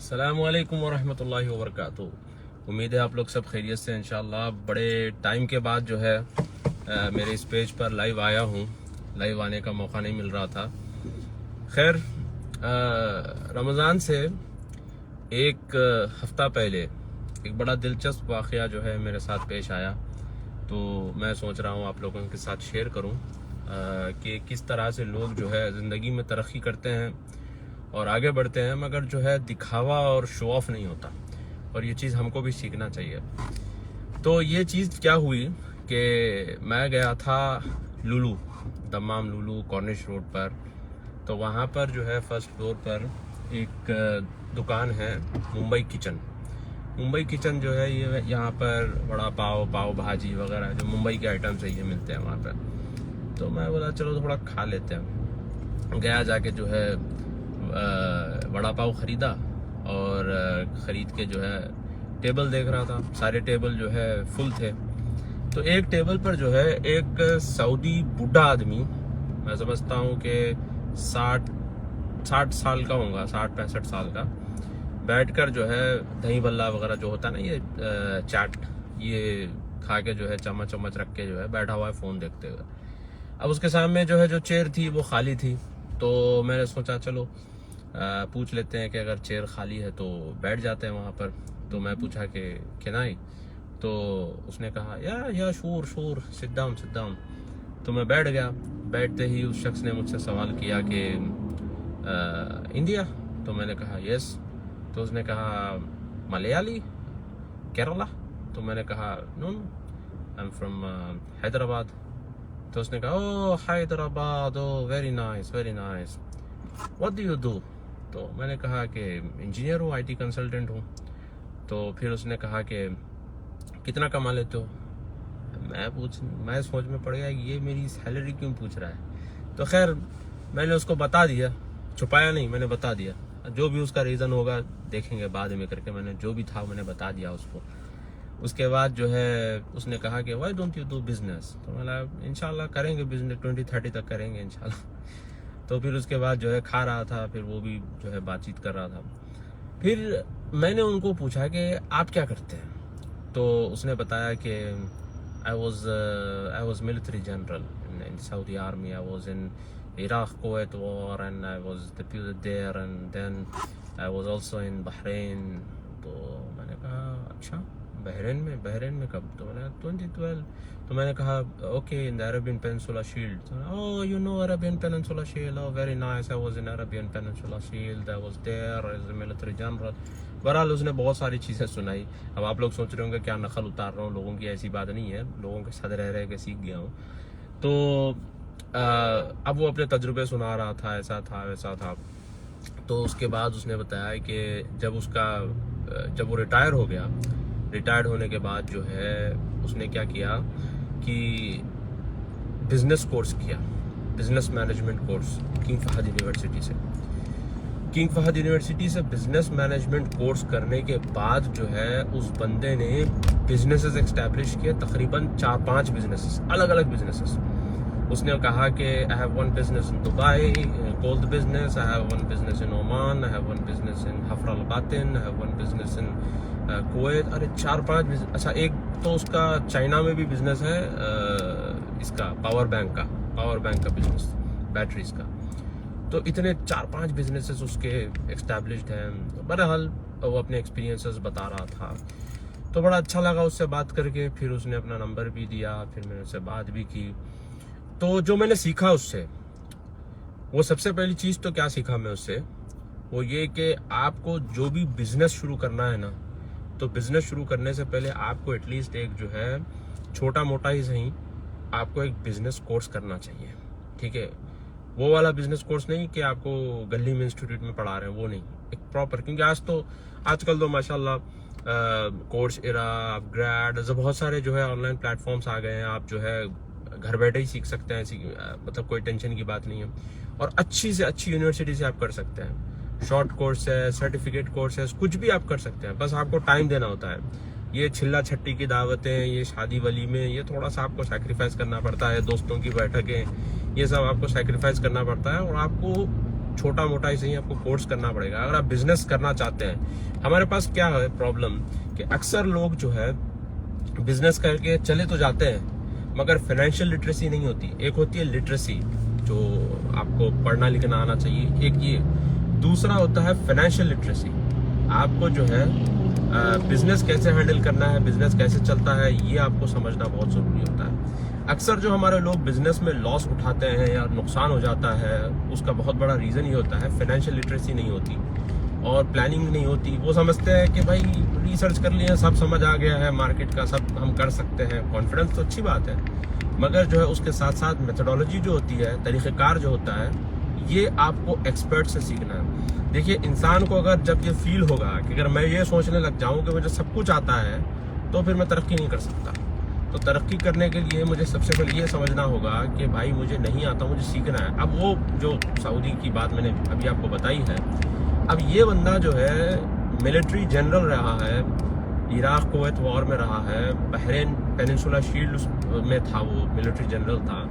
अस्सलामुअलैकुम वरहमतुल्लाहि वबरकातुहू। उम्मीद है आप लोग सब खैरियत से इंशाल्लाह। बड़े टाइम के बाद जो है मेरे इस पेज पर लाइव आया हूँ। लाइव आने का मौका नहीं मिल रहा था। खैर, रमज़ान से एक हफ्ता पहले एक बड़ा दिलचस्प वाक़या जो है मेरे साथ पेश आया, तो मैं सोच रहा हूँ आप लोगों के साथ शेयर करूँ कि किस तरह से लोग जो है ज़िंदगी में तरक्की करते हैं और आगे बढ़ते हैं, मगर जो है दिखावा और शो ऑफ नहीं होता, और ये चीज़ हमको भी सीखना चाहिए। तो ये चीज़ क्या हुई कि मैं गया था लुलू, दमाम लुलू कॉर्निश रोड पर। तो वहाँ पर जो है फर्स्ट फ्लोर पर एक दुकान है, मुंबई किचन। मुंबई किचन जो है ये यहाँ पर वड़ा पाव, पाव भाजी वगैरह जो मुंबई के आइटम चाहिए मिलते हैं वहाँ पर। तो मैं बोला चलो थोड़ा खा लेते हैं। गया जाके जो है वड़ा पाव ख़रीदा और ख़रीद के जो है टेबल देख रहा था। सारे टेबल जो है फुल थे। तो एक टेबल पर जो है एक सऊदी बूढ़ा आदमी, मैं समझता हूँ कि 60 साल का होगा, 60-65 साल का, बैठकर जो है दही बल्ला वगैरह जो होता है ना, ये चाट, ये खा के जो है चम्मच चम्मच रख के जो है बैठा हुआ है फ़ोन देखते हुए। अब उसके सामने जो है जो चेयर थी वो खाली थी। तो मैंने सोचा चलो पूछ लेते हैं कि अगर चेयर खाली है तो बैठ जाते हैं वहाँ पर। तो मैं पूछा कि केनाई, तो उसने कहा या शूर शूर सिट डाउन सिट डाउन। तो मैं बैठ गया। बैठते ही उस शख्स ने मुझसे सवाल किया कि इंडिया? तो मैंने कहा यस। तो उसने कहा मलयाली, केरला? तो मैंने कहा no, I am from Hyderabad. तो उसने कहा oh Hyderabad, oh very nice very nice, what do you do? तो मैंने कहा कि इंजीनियर हूँ, आईटी कंसल्टेंट हूँ। तो फिर उसने कहा कि कितना कमा लेते हो? मैं सोच में पड़ गया कि ये मेरी सैलरी क्यों पूछ रहा है। तो खैर मैंने उसको बता दिया, छुपाया नहीं, मैंने बता दिया। जो भी उसका रीज़न होगा देखेंगे बाद में करके, मैंने जो भी था मैंने बता दिया उसको। उसके बाद जो है उसने कहा कि why don't you do business? तो मैंने इंशाल्लाह करेंगे बिजनेस, 2030 तक करेंगे इंशाल्लाह। तो फिर उसके बाद जो है खा रहा था, फिर वो भी जो है बातचीत कर रहा था। फिर मैंने उनको पूछा कि आप क्या करते हैं? तो उसने बताया कि I was military general in Saudi army. I was in Iraq Kuwait war and I was deputed there and then I was also in Bahrain। तो मैंने कहा अच्छा, बहरीन में कब? तो मैंने 2012। तो मैंने कहा okay, in the Arabian Peninsula Shield. Oh you know Arabian Peninsula Shield, oh very nice, I was in Arabian Peninsula Shield, I was there as a military general. बहरहाल उसने बहुत सारी चीज़ें सुनाई। अब आप लोग सोच रहे होंगे क्या नकल उतार रहा हूँ लोगों की, ऐसी बात नहीं है, लोगों के साथ रह के सीख गया हूँ। तो अब वो अपने तजुर्बे सुना रहा था, ऐसा था वैसा था। तो उसके बाद उसने बताया कि जब वो रिटायर हो गया, रिटायर्ड होने के बाद जो है उसने क्या किया कि बिजनेस कोर्स किया, business management course King Fahd university से। किंग फहद यूनिवर्सिटी से बिजनेस मैनेजमेंट कोर्स करने के बाद जो है उस बंदे ने बिजनेसेस एस्टैब्लिश किए, तकरीबन 4-5 बिजनेसेस, अलग अलग बिजनेसेस। उसने कहा कि I have one business in Dubai, gold business, I have one business in Oman, I have one business in Hafr al Batin, I have one business in Kuwait. अरे 4-5 business. अच्छा, एक तो उसका चाइना में भी बिजनेस है, इसका पावर बैंक का बिजनेस, बैटरीज का। तो इतने 4-5 बिजनेसेस उसके एस्टैब्लिश्ड हैं। बहरहाल वो अपने एक्सपीरियंसेस बता रहा था। तो बड़ा अच्छा लगा उससे बात करके। फिर उसने अपना नंबर भी दिया, फिर मैंने उससे बात भी की। तो जो मैंने सीखा उससे, वो सबसे पहली चीज़ तो क्या सीखा मैं उससे, वो ये कि आपको जो भी बिजनेस शुरू करना है ना, तो बिजनेस शुरू करने से पहले आपको एटलीस्ट एक जो है छोटा मोटा ही सही आपको एक बिजनेस कोर्स करना चाहिए। ठीक है, वो वाला बिजनेस कोर्स नहीं कि आपको गली में इंस्टीट्यूट में पढ़ा रहे हैं, वो नहीं, एक प्रॉपर। क्योंकि आजकल तो माशाल्लाह कोर्स इरा, अपग्रेड, बहुत सारे जो है ऑनलाइन प्लेटफॉर्म्स आ गए हैं। आप जो है घर बैठे ही सीख सकते हैं, मतलब कोई टेंशन की बात नहीं है। और अच्छी से अच्छी यूनिवर्सिटी से आप कर सकते हैं। शॉर्ट कोर्स है, सर्टिफिकेट कोर्स है, कुछ भी आप कर सकते हैं, बस आपको टाइम देना होता है। ये छिल्ला छट्टी की दावतें, ये शादी वली में, ये थोड़ा सा आपको सैक्रिफाइस करना पड़ता है। दोस्तों की बैठकें, ये सब आपको सैक्रिफाइस करना पड़ता है। और आपको छोटा मोटा ही सही आपको कोर्स करना पड़ेगा अगर आप बिजनेस करना चाहते हैं। हमारे पास क्या है प्रॉब्लम कि अक्सर लोग जो है बिजनेस करके चले तो जाते हैं मगर फाइनेंशियल लिटरेसी नहीं होती। एक होती है लिटरेसी जो आपको पढ़ना लिखना आना चाहिए, एक ये, दूसरा होता है फाइनेंशियल लिटरेसी। आपको जो है बिजनेस कैसे हैंडल करना है, बिजनेस कैसे चलता है, ये आपको समझना बहुत ज़रूरी होता है। अक्सर जो हमारे लोग बिजनेस में लॉस उठाते हैं या नुकसान हो जाता है उसका बहुत बड़ा रीज़न ये होता है फाइनेंशियल लिटरेसी नहीं होती और प्लानिंग नहीं होती। वो समझते हैं कि भाई रिसर्च कर लिया, सब समझ आ गया है मार्केट का, सब हम कर सकते हैं। कॉन्फिडेंस तो अच्छी बात है मगर जो है उसके साथ साथ मेथोडोलॉजी जो होती है, तरीक़ेकार जो होता है, ये आपको एक्सपर्ट से सीखना है। देखिए इंसान को अगर जब ये फील होगा कि अगर मैं ये सोचने लग जाऊं कि मुझे सब कुछ आता है तो फिर मैं तरक्की नहीं कर सकता। तो तरक्की करने के लिए मुझे सबसे पहले ये समझना होगा कि भाई मुझे नहीं आता, मुझे सीखना है। अब वो जो सऊदी की बात मैंने अभी आपको बताई है, अब ये बंदा जो है मिलिट्री जनरल रहा है, इराक कुवैत वॉर में रहा है, बहरीन पेनिनसुला शील्ड में था, वो मिलिट्री जनरल था।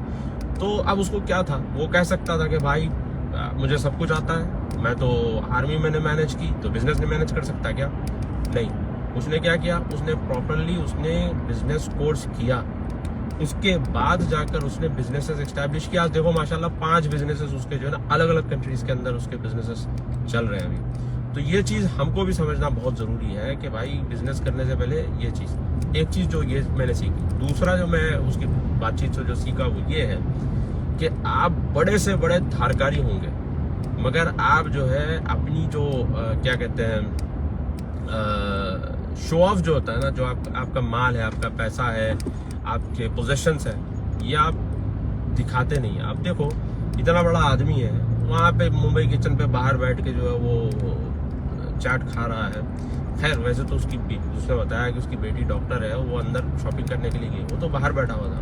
तो अब उसको क्या था, वो कह सकता था कि भाई मुझे सब कुछ आता है, मैं तो आर्मी मैंने मैनेज की तो बिजनेस नहीं मैनेज कर सकता क्या? नहीं, उसने क्या किया, उसने प्रॉपरली उसने बिजनेस कोर्स किया, उसके बाद जाकर उसने बिजनेसेस एस्टैब्लिश किया। आज देखो माशाल्लाह 5 बिजनेसेस उसके जो है ना अलग अलग कंट्रीज के अंदर उसके बिजनेसेस चल रहे हैं अभी। तो ये चीज़ हमको भी समझना बहुत ज़रूरी है कि भाई बिजनेस करने से पहले ये चीज़, एक चीज़ जो ये मैंने सीखी। दूसरा जो मैं उसकी बातचीत से जो सीखा वो ये है कि आप बड़े से बड़े धारकारी होंगे मगर आप जो है अपनी जो क्या कहते हैं शो ऑफ जो होता है ना, जो आपका माल है, आपका पैसा है, आपके पोजेशंस है, ये आप दिखाते नहीं हैं। आप देखो इतना बड़ा आदमी है वहाँ पे मुंबई किचन पे बाहर बैठ के जो है वो चाट खा रहा है। खैर वैसे तो उसने बताया कि उसकी बेटी डॉक्टर है, वो अंदर शॉपिंग करने के लिए गई, वो तो बाहर बैठा हुआ था।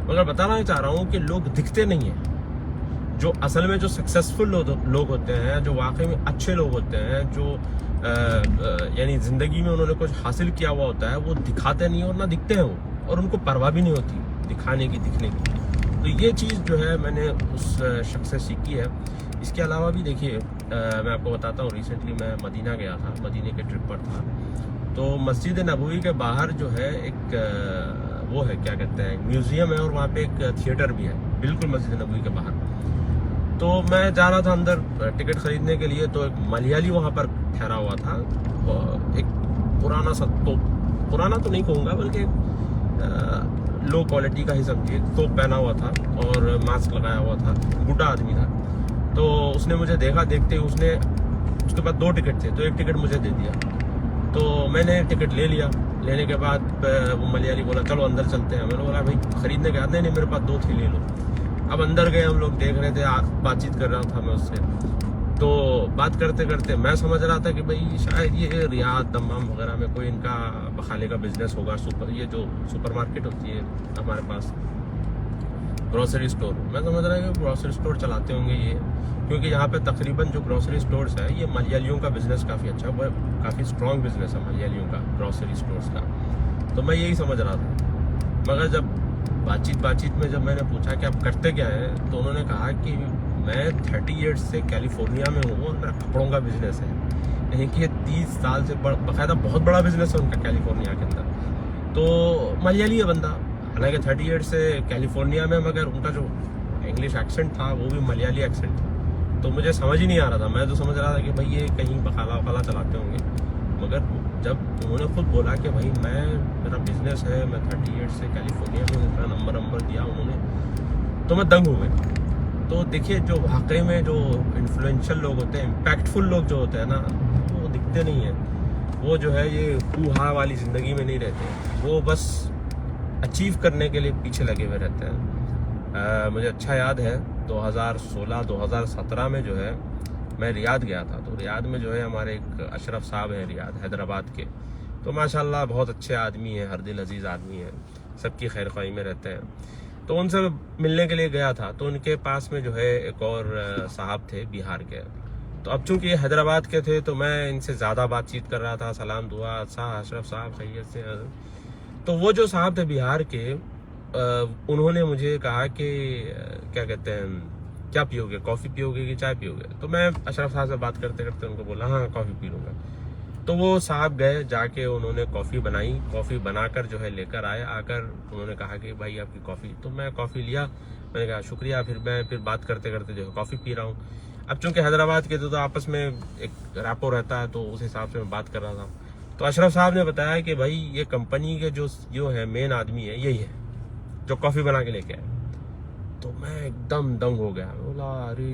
मगर बताना चाह रहा हूँ कि लोग दिखते नहीं हैं। जो असल में जो सक्सेसफुल लोग होते हैं, जो वाकई में अच्छे लोग होते हैं, जो यानी ज़िंदगी में उन्होंने कुछ हासिल किया हुआ होता है, वो दिखाते नहीं और ना दिखते हैं वो, और उनको परवाह भी नहीं होती दिखाने की, दिखने की। तो ये चीज़ जो है मैंने उस शख्स से सीखी है। इसके अलावा भी देखिए मैं आपको बताता हूँ, रिसेंटली मैं मदीना गया था, मदीने के ट्रिप पर था। तो मस्जिद नबवी के बाहर जो है एक वो है क्या कहते हैं म्यूज़ियम है और वहाँ पे एक थिएटर भी है बिल्कुल मस्जिद नबवी के बाहर। तो मैं जा रहा था अंदर टिकट खरीदने के लिए, तो एक मलयाली वहाँ पर ठहरा हुआ था, एक पुराना सा, तो पुराना तो नहीं कहूँगा बल्कि लो क्वालिटी का ही समझिए, तो पहना हुआ था और मास्क लगाया हुआ था, बूढ़ा आदमी था। तो उसने मुझे देखा, देखते ही उसने, उसके पास 2 टिकट थे तो एक टिकट मुझे दे दिया। तो मैंने टिकट ले लिया। लेने के बाद वो मलयाली बोला चलो अंदर चलते हैं। मैंने बोला भाई खरीदने के बाद, नहीं मेरे पास 2 थे, ले लो। अब अंदर गए, हम लोग देख रहे थे, बातचीत कर रहा था मैं उससे। तो बात करते करते मैं समझ रहा था कि भाई शायद ये रियाद दम्माम वगैरह में कोई इनका बखाले का बिजनेस होगा। ये जो सुपरमार्केट होती है हमारे पास, ग्रोसरी स्टोर, मैं समझ रहा हूँ कि ग्रोसरी स्टोर चलाते होंगे ये, क्योंकि यहाँ पे तकरीबन जो ग्रोसरी स्टोर्स है ये मलयालियों का बिजनेस काफ़ी अच्छा है, काफ़ी स्ट्रॉन्ग बिजनेस है मलयालियों का ग्रोसरी स्टोर्स का। तो मैं यही समझ रहा था। मगर जब बातचीत में जब मैंने पूछा कि आप करते क्या हैं, तो उन्होंने कहा कि मैं 30 ईयर्स से कैलिफोर्निया में हूँ और मेरा कपड़ों का बिजनेस है। यानी कि 30 साल से बाकायदा बहुत बड़ा बिजनेस है उनका कैलिफोर्निया के अंदर। तो मलयाली है बंदा, हालांकि 30 ईयर्स से कैलिफोर्निया में, मगर उनका जो इंग्लिश एक्सेंट था वो भी मलयाली एक्सेंट था। तो मुझे समझ ही नहीं आ रहा था। मैं तो समझ रहा था कि भाई ये कहीं बखाला वखाला चलाते होंगे, मगर जब उन्होंने खुद बोला कि भाई मेरा बिजनेस है, मैं 30 ईयर्स से कैलिफोर्निया में, उनका नंबर दिया उन्होंने, तो मैं दंग हो गया। तो देखिए जो वाकई में जो इन्फ्लुएंशियल लोग होते हैं, इम्पैक्टफुल लोग जो होते हैं ना, वो दिखते नहीं हैं। वो जो है ये हू-हा वाली ज़िंदगी में नहीं रहते, वो बस अचीव करने के लिए पीछे लगे हुए रहते हैं। मुझे अच्छा याद है 2016-2017 में जो है मैं रियाद गया था। तो रियाद में जो है हमारे एक अशरफ साहब हैं रियाद हैदराबाद के, तो माशाल्लाह बहुत अच्छे आदमी हैं, हर दिल अजीज़ आदमी हैं, सबकी खैर ख्वाही में रहते हैं। तो उनसे मिलने के लिए गया था। तो उनके पास में जो है एक और साहब थे बिहार के। तो अब चूंकि ये हैदराबाद के थे तो मैं इनसे ज़्यादा बातचीत कर रहा था, सलाम दुआ, अशरफ साहब खैरियत से। तो वो जो साहब थे बिहार के, उन्होंने मुझे कहा कि क्या कहते हैं क्या पियोगे, कॉफ़ी पियोगे कि चाय पियोगे? तो मैं अशरफ साहब से बात करते करते उनको बोला हाँ कॉफ़ी पी लूँगा। तो वो साहब गए, जाके उन्होंने कॉफ़ी बनाई, कॉफ़ी बनाकर जो है लेकर आए। आकर उन्होंने कहा कि भाई आपकी कॉफ़ी। तो मैं कॉफ़ी लिया, मैंने कहा शुक्रिया। फिर बात करते करते जो है कॉफ़ी पी रहा हूँ। अब चूंकि हैदराबाद के तो आपस में एक रैपो रहता है, तो उस हिसाब से मैं बात कर रहा था। तो अशरफ साहब ने बताया कि भाई ये कंपनी के जो है मेन आदमी है यही है जो कॉफ़ी बना के लेके आए। तो मैं एकदम दंग हो गया। बोला अरे,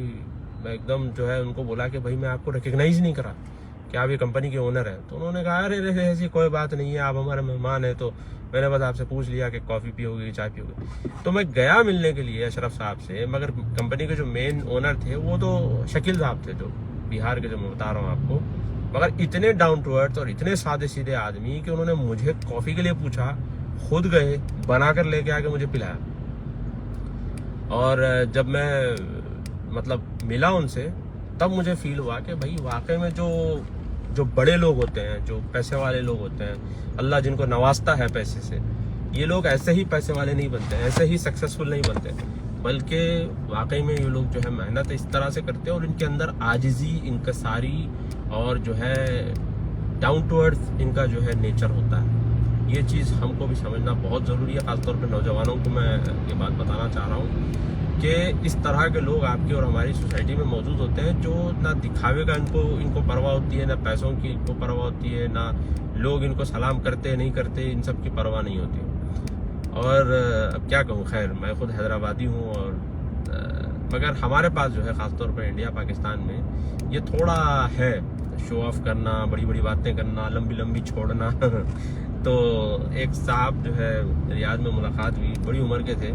मैं एकदम जो है उनको बोला कि भाई मैं आपको रिकग्नाइज नहीं करा कि आप ये कंपनी के ओनर हैं। तो उन्होंने कहा अरे ऐसी कोई बात नहीं है, आप हमारे मेहमान हैं, तो मैंने बस आपसे पूछ लिया कि कॉफ़ी पियोगे चाय पियोगे। तो मैं गया मिलने के लिए अशरफ साहब से, मगर कंपनी के जो मेन ओनर थे वो तो शकील साहब थे, जो बिहार के, जो मैं बता रहा हूँ आपको। मगर इतने डाउन टू अर्थ और इतने सादे सीधे आदमी कि उन्होंने मुझे कॉफ़ी के लिए पूछा, खुद गए बनाकर लेके आके मुझे पिलाया। और जब मैं मतलब मिला उनसे, तब मुझे फील हुआ कि भाई वाकई में जो बड़े लोग होते हैं, जो पैसे वाले लोग होते हैं, अल्लाह जिनको नवाजता है पैसे से, ये लोग ऐसे ही पैसे वाले नहीं बनते, ऐसे ही सक्सेसफुल नहीं बनते, बल्कि वाकई में ये लोग जो है मेहनत इस तरह से करते हैं और इनके अंदर आजिज़ी, इंकसारी और जो है डाउन टू अर्थ इनका जो है नेचर होता है। ये चीज़ हमको भी समझना बहुत ज़रूरी है। ख़ासतौर पर नौजवानों को मैं ये बात बताना चाह रहा हूँ कि इस तरह के लोग आपकी और हमारी सोसाइटी में मौजूद होते हैं, जो ना दिखावे का इनको परवाह होती है, ना पैसों की इनको परवाह होती है, ना लोग इनको सलाम करते नहीं करते, इन सब की परवाह नहीं होती। और अब क्या कहूँ, खैर मैं खुद हैदराबादी हूँ, और मगर हमारे पास जो है ख़ासतौर पर इंडिया पाकिस्तान में ये थोड़ा है शो ऑफ करना, बड़ी बड़ी बातें करना, लंबी लंबी छोड़ना। तो एक साहब जो है रियाद में मुलाकात हुई, बड़ी उम्र के थे।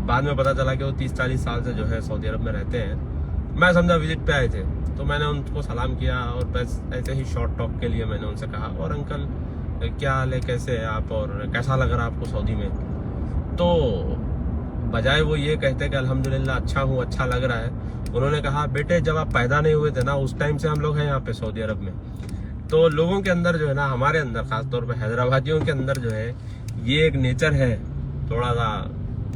बाद में पता चला कि वो 30-40 साल से जो है सऊदी अरब में रहते हैं। मैं समझा विजिट पे आए थे, तो मैंने उनको सलाम किया और बस ऐसे ही शॉर्ट टॉक के लिए मैंने उनसे कहा, और अंकल क्या हाल है, कैसे हैं आप, और कैसा लग रहा आपको सऊदी में? तो बजाय वो ये कहते कि अल्हम्दुलिल्लाह अच्छा हूँ, अच्छा लग रहा है, उन्होंने कहा बेटे जब आप पैदा नहीं हुए थे ना, उस टाइम से हम लोग हैं यहाँ पे सऊदी अरब में। तो लोगों के अंदर जो है ना, हमारे अंदर खासतौर पे हैदराबादियों के अंदर जो है ये एक नेचर है, थोड़ा सा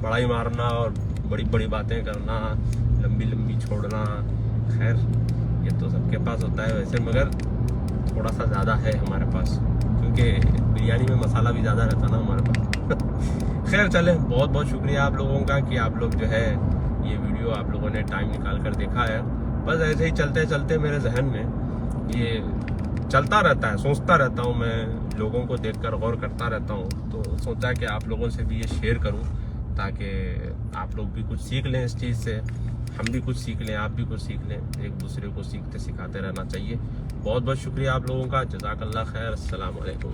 बड़ाई मारना और बड़ी बड़ी बातें करना, लंबी लंबी छोड़ना। खैर ये तो सबके पास होता है वैसे, मगर थोड़ा सा ज़्यादा है हमारे पास, क्योंकि बिरयानी में मसाला भी ज़्यादा रहता ना हमारे पास। खैर चले, बहुत बहुत शुक्रिया आप लोगों का कि आप लोग जो है ये वीडियो आप लोगों ने टाइम निकाल कर देखा है। बस ऐसे ही चलते चलते मेरे जहन में ये चलता रहता है, सोचता रहता हूँ मैं, लोगों को देखकर गौर करता रहता हूँ। तो सोचा कि आप लोगों से भी ये शेयर करूँ, ताकि आप लोग भी कुछ सीख लें इस चीज़ से, हम भी कुछ सीख लें, आप भी कुछ सीख लें। एक दूसरे को सीखते सिखाते रहना चाहिए। बहुत बहुत शुक्रिया आप लोगों का। जज़ाकल्लाह खैर। अस्सलाम वालेकुम।